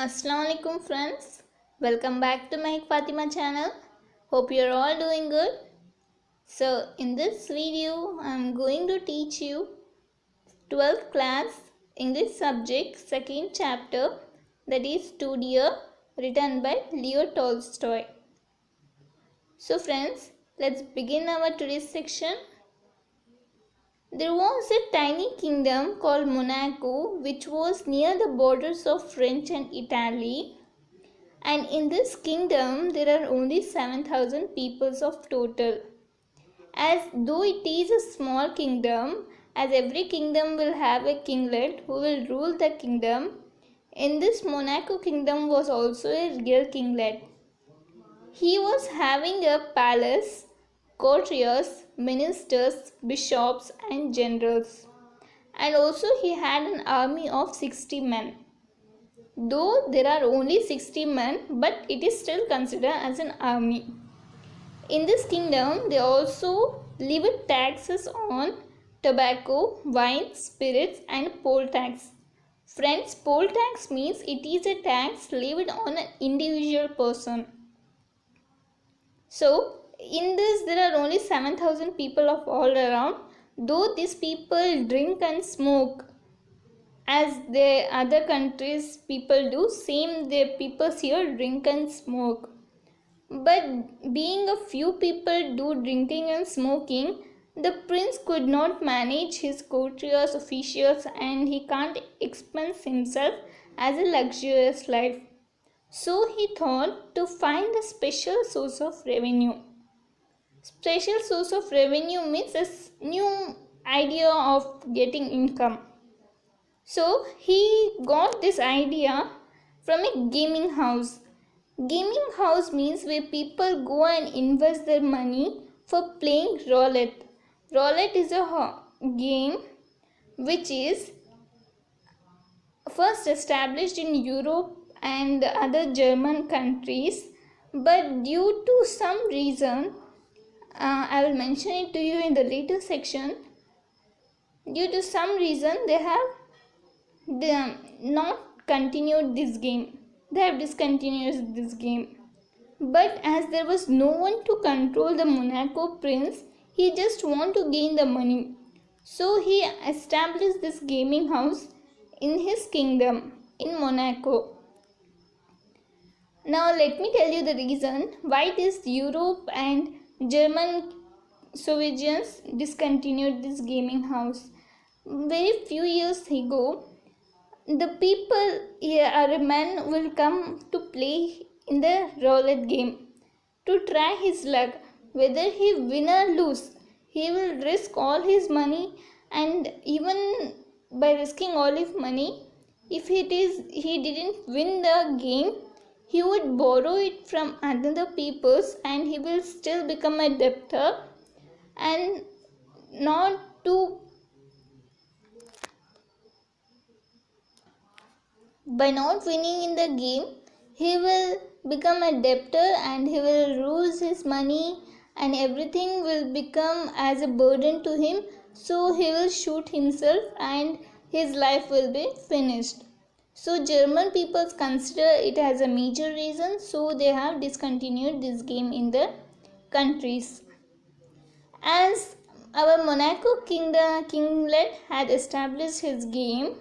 Assalamu alaikum friends, welcome back to Mahik Fatima channel. Hope you're all doing good. So in this video I'm going to teach you 12th class English subject second chapter, that is To Dear, written by Leo Tolstoy. So friends, let's begin our today's section. There was a tiny kingdom called Monaco which was near the borders of French and Italy. And in this kingdom there are only 7,000 peoples of total. As though it is a small kingdom, as every kingdom will have a kinglet who will rule the kingdom, in this Monaco kingdom was also a real kinglet. He was having a palace, courtiers, ministers, bishops and generals. And also he had an army of 60 men. Though there are only 60 men, but it is still considered as an army. In this kingdom, they also levied taxes on tobacco, wine, spirits and poll tax. Friends, poll tax means it is a tax levied on an individual person. So, in this there are only 7,000 people of all around. Though these people drink and smoke, as the other countries people do, same the people here drink and smoke. But being a few people do drinking and smoking, the prince could not manage his courtiers, officials, and he can't expense himself as a luxurious life. So he thought to find a special source of revenue. Special source of revenue means a new idea of getting income. So he got this idea from a gaming house. Gaming house means where people go and invest their money for playing roulette. Roulette is a game which is first established in Europe and other German countries, but due to some reason, I will mention it to you in the later section. Due to some reason, they have not continued this game. They have discontinued this game. But as there was no one to control the Monaco prince, he just wanted to gain the money. So he established this gaming house in his kingdom in Monaco. Now let me tell you the reason why this Europe and German sovereigns discontinued this gaming house. Very few years ago, the people here, a man will come to play in the roulette game to try his luck. Whether he win or lose, he will risk all his money, and even by risking all his money, if he didn't win the game, he would borrow it from other peoples and he will still become a debtor. And not to by not winning in the game, he will become a debtor and he will lose his money and everything will become as a burden to him. So he will shoot himself and his life will be finished. So German people consider it as a major reason, so they have discontinued this game in the countries. As our Monaco kinglet had established his game,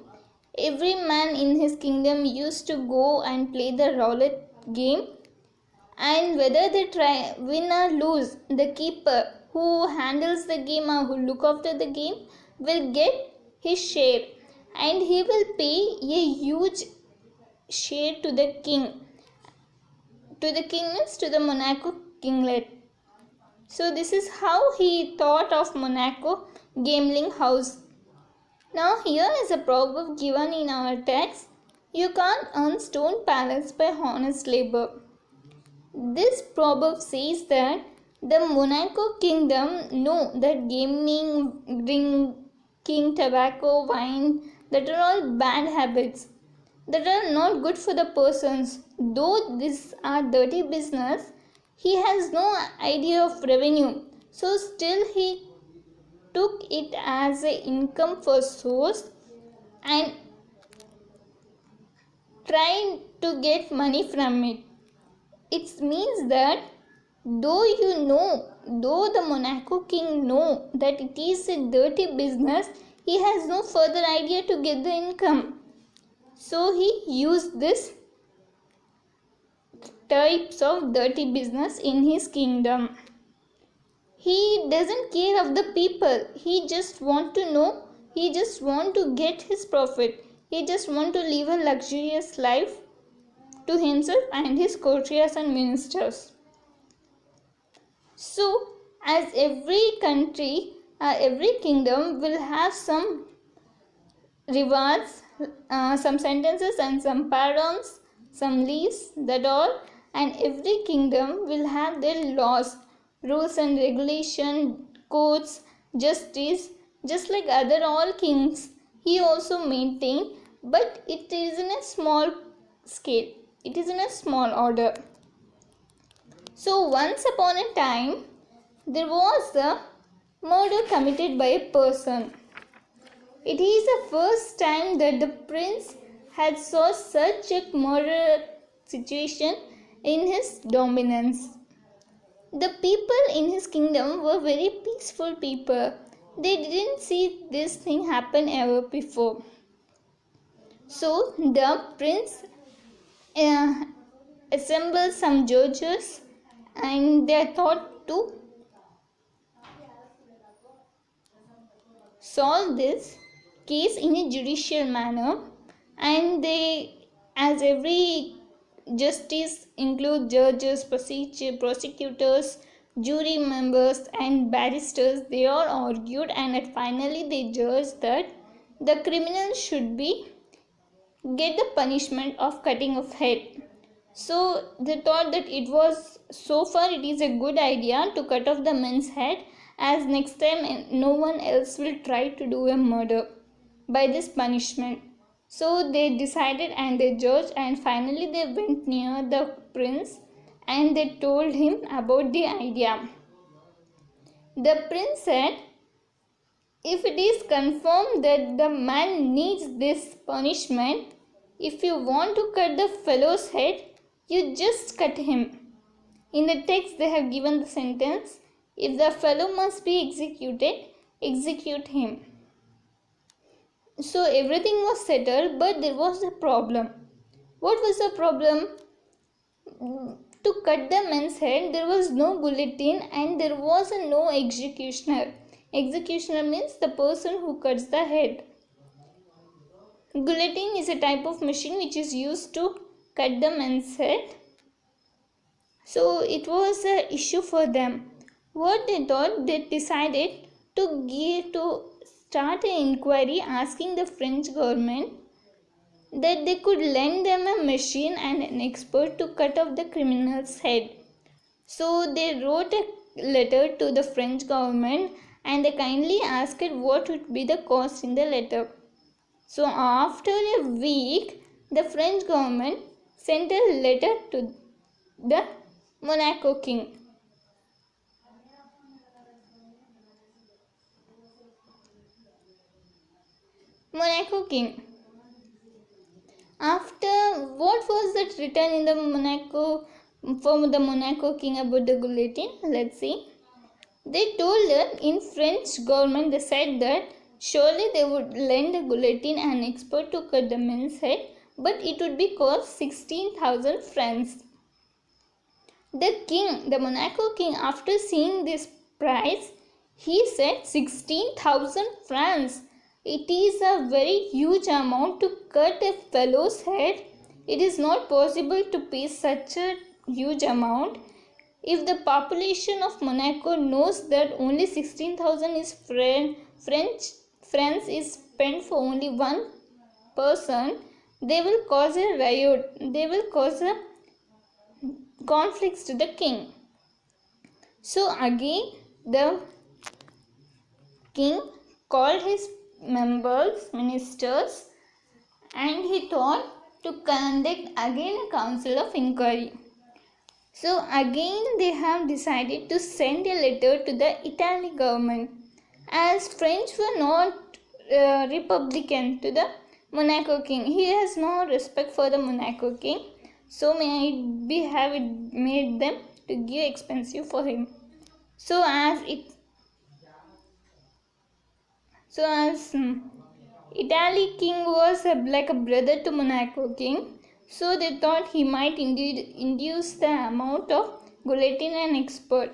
every man in his kingdom used to go and play the roulette game, and whether they win or lose, the keeper who handles the game or who look after the game will get his share, and he will pay a huge share to the king. To the king means to the Monaco kinglet. So this is how he thought of Monaco gambling house. Now here is a proverb given in our text. You can't earn stone palace by honest labor. This proverb says that the Monaco kingdom know that gaming, drinking, tobacco, wine, that are all bad habits, that are not good for the persons. Though these are dirty business, he has no idea of revenue. So still he took it as an income for source, and try to get money from it. It means that though the Monaco king know that it is a dirty business, he has no further idea to get the income. So he used this types of dirty business in his kingdom. He doesn't care of the people. He just want to get his profit. He just want to live a luxurious life to himself and his courtiers and ministers. So, as every country, every kingdom will have some rewards, some sentences and some pardons, some leaves, that all, and every kingdom will have their laws, rules and regulation, courts, justice, just like other all kings. He also maintained, but it is in a small scale. It is in a small order. So once upon a time, there was a murder committed by a person. It is the first time that the prince had saw such a murder situation in his dominance. The people in his kingdom were very peaceful people. They didn't see this thing happen ever before. So the prince assembled some judges and they thought to solve this case in a judicial manner, and they, as every justice include judges, prosecutors, jury members and barristers, they all argued and finally they judged that the criminal should be get the punishment of cutting of head. So they thought that it is a good idea to cut off the man's head, as next time no one else will try to do a murder by this punishment. So they decided and they judged, and finally they went near the prince and they told him about the idea. The prince said, if it is confirmed that the man needs this punishment, if you want to cut the fellow's head, you just cut him. In the text they have given the sentence, if the fellow must be executed, execute him. So everything was settled, but there was a problem. What was the problem? To cut the man's head, there was no guillotine and there was no executioner. Executioner means the person who cuts the head. Guillotine is a type of machine which is used to cut the man's head. So it was an issue for them. What they thought, they decided to start an inquiry asking the French government that they could lend them a machine and an expert to cut off the criminal's head. So they wrote a letter to the French government and they kindly asked what would be the cost in the letter. So after a week, the French government sent a letter to the Monaco king. Monaco king. After, what was that written in the Monaco, for the Monaco king about the guillotine? Let's see. They told that in French government they said that surely they would lend a guillotine and an expert to cut the man's head, but it would be cost 16,000 francs. The king, the Monaco king, after seeing this price, he said 16,000 francs. It is a very huge amount to cut a fellow's head. It is not possible to pay such a huge amount. If the population of Monaco knows that only 16,000 is francs is spent for only one person, they will cause a riot. They will cause a conflicts to the king. So again the king called his ministers, and he thought to conduct again a council of inquiry. So again they have decided to send a letter to the Italian government, as French were not republican to the Monaco king. He has no respect for the Monaco king, so may it be have it made them to give expensive for him. So as Italy king was like a brother to Monaco king, so they thought he might indeed induce the amount of guillotine and expert.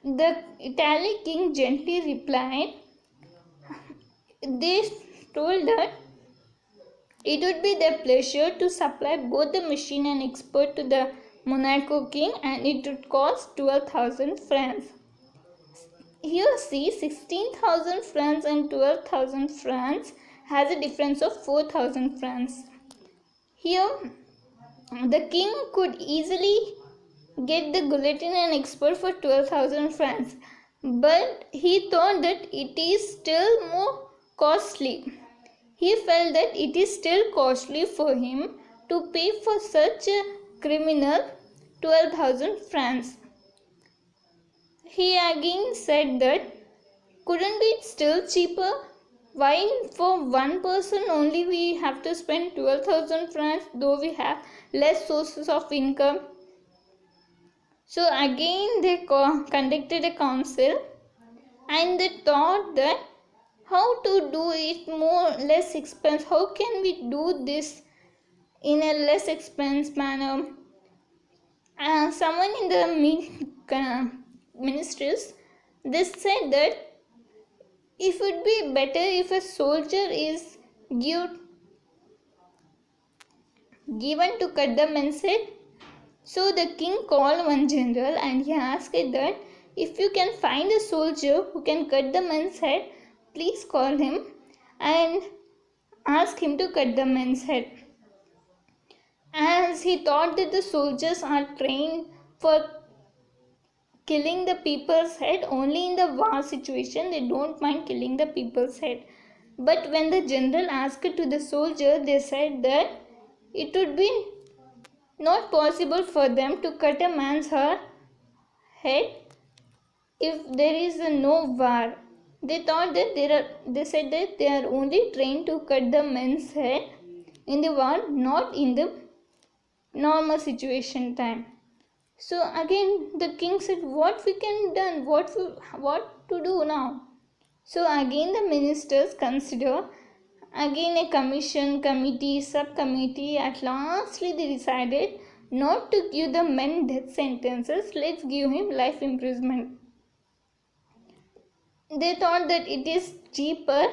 The Italian king gently replied, they told that it would be their pleasure to supply both the machine and expert to the Monaco king, and it would cost 12,000 francs. Here see 16,000 francs and 12,000 francs has a difference of 4,000 francs. Here the king could easily get the guillotine and expert for 12,000 francs, but he thought that it is still more costly. He felt that it is still costly for him to pay for such a criminal 12,000 francs. He again said that couldn't it still cheaper? Why for one person only we have to spend 12,000 francs though we have less sources of income? So again they conducted a council and they thought that how to do it less expense. How can we do this in a less expense manner? Someone in the ministries, they said that it would be better if a soldier is given to cut the men's head. So the king called one general and he asked that if you can find a soldier who can cut the man's head, please call him and ask him to cut the man's head. As he thought that the soldiers are trained for killing the people's head only in the war situation, they don't mind killing the people's head. But when the general asked to the soldier, they said that it would be not possible for them to cut a man's head if there is no war. They thought that they said that they are only trained to cut the men's head in the war, not in the normal situation time. So again the king said, what we can done, what to do now? So again the ministers consider, again a committee, subcommittee, at lastly they decided not to give the men death sentences, let's give him life imprisonment. They thought that it is cheaper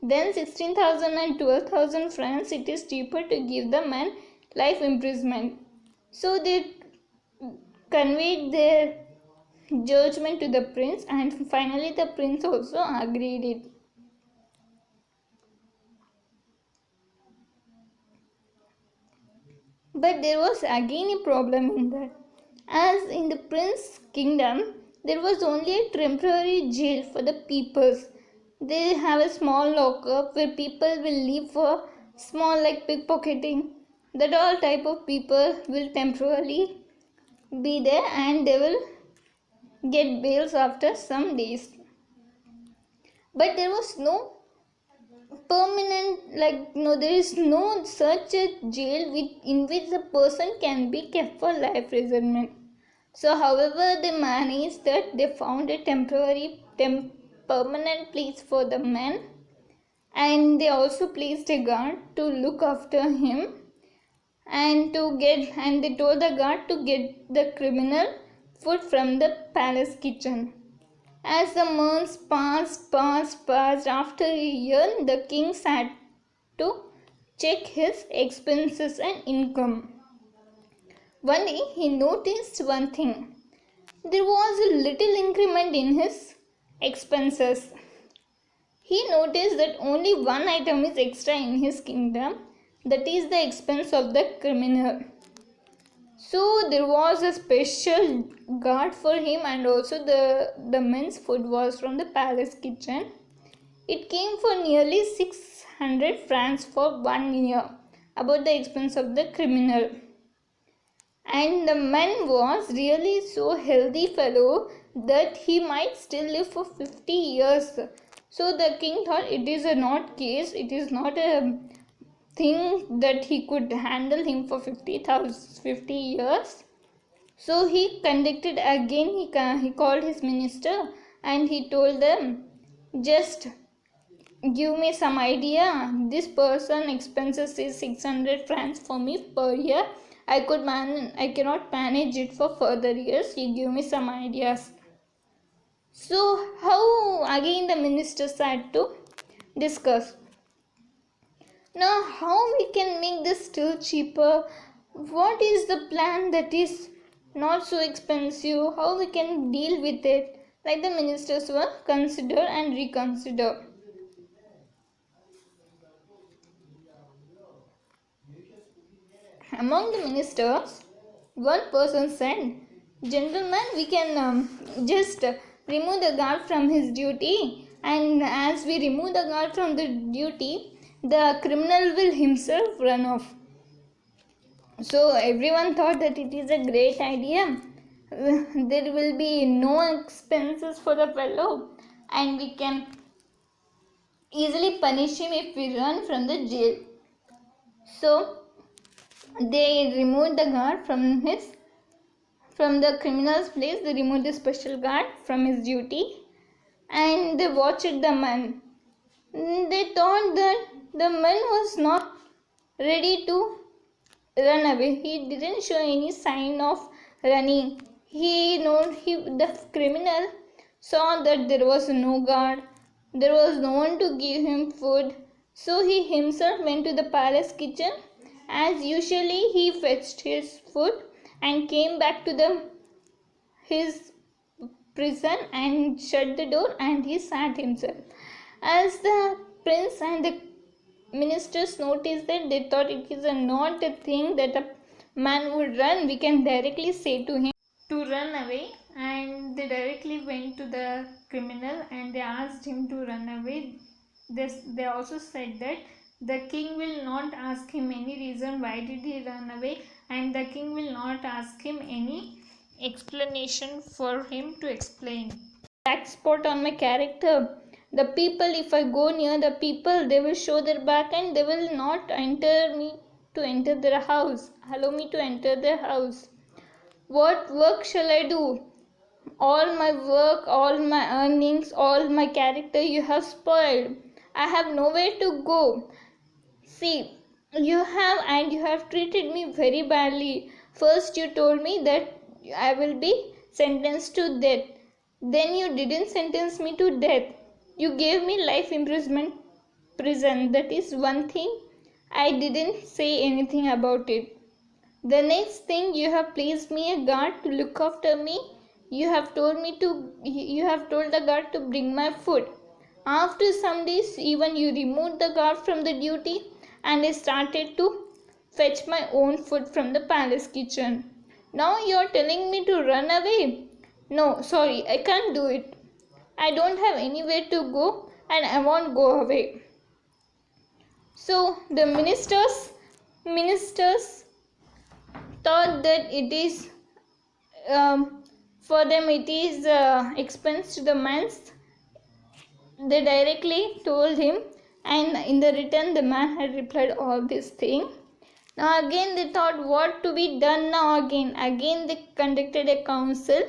than 16,000 and 12,000 francs, it is cheaper to give the man life imprisonment. So they conveyed their judgment to the prince, and finally the prince also agreed it. But there was again a problem in that. As in the prince's kingdom, there was only a temporary jail for the peoples. They have a small lockup where people will live for small like pickpocketing. That all type of people will temporarily be there and they will get bails after some days. But there was no permanent, there is no such a jail in which the person can be kept for life imprisonment. So however they managed that, they found a permanent place for the man, and they also placed a guard to look after him, and they told the guard to get the criminal food from the palace kitchen. As the months passed, after a year, the king had to check his expenses and income. One day he noticed one thing. There was a little increment in his expenses. He noticed that only one item is extra in his kingdom, that is the expense of the criminal. So there was a special guard for him, and also the men's food was from the palace kitchen. It came for nearly 600 francs for 1 year, about the expense of the criminal. And the man was really so healthy fellow that he might still live for 50 years. So the king thought it is a not case, it is not a think that he could handle him for 50 years. So he conducted again, he called his minister and he told them, just give me some idea. This person expenses is 600 francs for me per year. I cannot manage it for further years. You give me some ideas. So how again the ministers had to discuss. Now how we can make this still cheaper? What is the plan that is not so expensive? How we can deal with it? Like the ministers were consider and reconsider. Among the ministers, one person said, "Gentlemen, we can just remove the guard from his duty, and as we remove the guard from the duty, the criminal will himself run off." So everyone thought that it is a great idea. There will be no expenses for the fellow, and we can easily punish him if we run from the jail. So they removed the guard from the criminal's place. They removed the special guard from his duty, and they watched the man. They thought that the man was not ready to run away. He didn't show any sign of running. The criminal saw that there was no guard, there was no one to give him food. So he himself went to the palace kitchen. As usually, he fetched his food and came back to his prison and shut the door, and he sat himself. As the prince and the ministers noticed that, they thought it is not a thing that a man would run. We can directly say to him to run away, and they directly went to the criminal and they asked him to run away. They also said that the king will not ask him any reason why did he run away, and the king will not ask him any explanation for him to explain. Black spot on my character. The people, if I go near the people, they will show their back and they will not allow me to enter their house. What work shall I do? All my work, all my earnings, all my character you have spoiled. I have nowhere to go. See, you have treated me very badly. First you told me that I will be sentenced to death. Then you didn't sentence me to death. You gave me life imprisonment prison. That is one thing. I didn't say anything about it. The next thing, you have placed me a guard to look after me. You have told the guard to bring my food. After some days, even you removed the guard from the duty, and I started to fetch my own food from the palace kitchen. Now you are telling me to run away? No, sorry, I can't do it. I don't have anywhere to go, and I won't go away. So the ministers thought that it is for them it is expense to the man's. They directly told him, and in the return the man had replied all this thing. Now again they thought what to be done now. Again they conducted a council,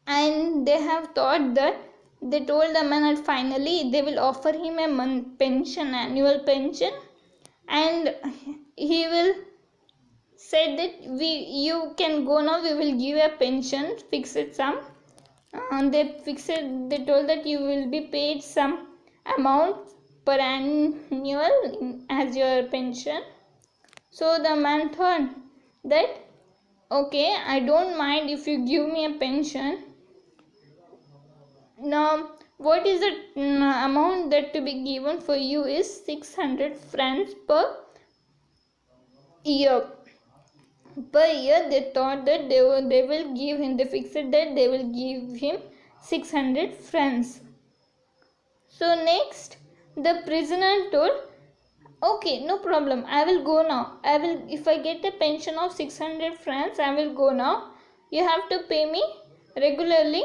and they have thought that they told the man that finally they will offer him a annual pension, and he will said that you can go now, we will give a pension, fixed sum. They told that you will be paid some amount per annual as your pension. So the man thought that okay, I don't mind if you give me a pension. Now what is the amount that to be given for you is 600 francs per year. Per year they thought that they will give him, they fixed that they will give him 600 francs. So next the prisoner told, okay, no problem, I will go now. If I get a pension of 600 francs, I will go now. You have to pay me regularly,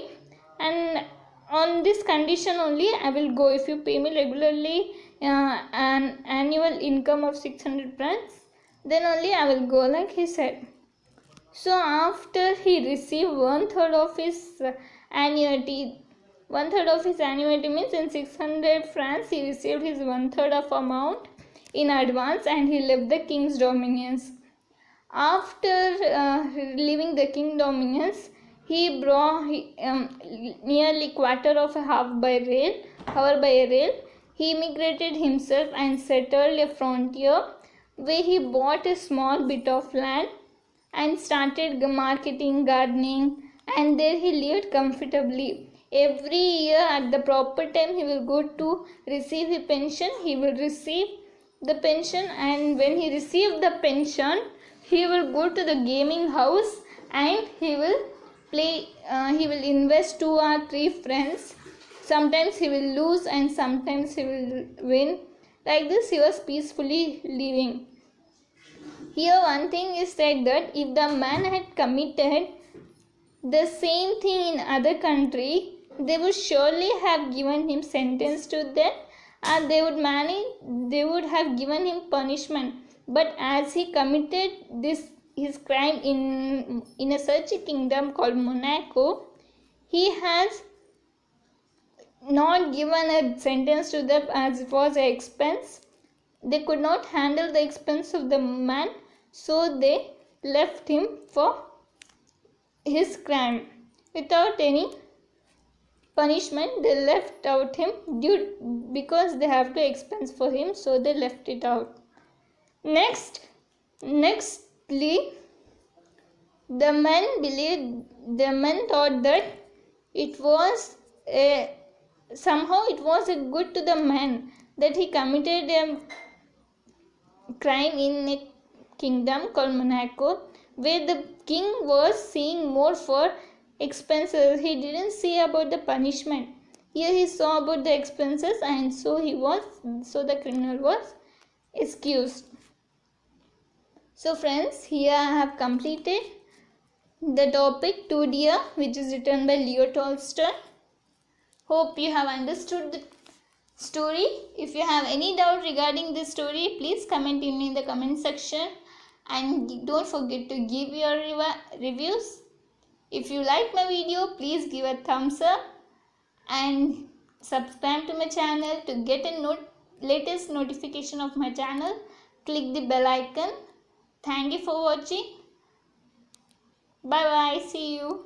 and on this condition only I will go. If you pay me regularly an annual income of 600 francs, then only I will go, like he said. So after he received one third of his annuity, means in 600 francs he received his one third of amount in advance, and he left the king's dominions. After leaving the king dominions, he brought nearly quarter of a hour by rail. He immigrated himself and settled a frontier where he bought a small bit of land and started marketing, gardening, and there he lived comfortably. Every year at the proper time he will go to receive his pension. He will receive the pension, and when he received the pension, he will go to the gaming house and he will play. He will invest 2 or 3 friends. Sometimes he will lose and sometimes he will win. Like this he was peacefully living. Here one thing is said that if the man had committed the same thing in other country, they would surely have given him sentence to death, and they would have given him punishment. But as he committed his crime in a such a kingdom called Monaco, he has not given a sentence to them as it was an expense. They could not handle the expense of the man, so they left him for his crime without any punishment. They left out him because they have to expense for him, so they left it out. Nextly, the men thought that it was somehow it was a good to the man that he committed a crime in a kingdom called Monaco, where the king was seeing more for expenses. He didn't see about the punishment. Here he saw about the expenses, and so the criminal was excused. So friends, here I have completed the topic 2 Dear, which is written by Leo Tolstoy. Hope you have understood the story. If you have any doubt regarding this story, please comment in the comment section, and don't forget to give your reviews. If you like my video, please give a thumbs up and subscribe to my channel to get a latest notification of my channel. Click the bell icon. Thank you for watching. Bye bye. See you.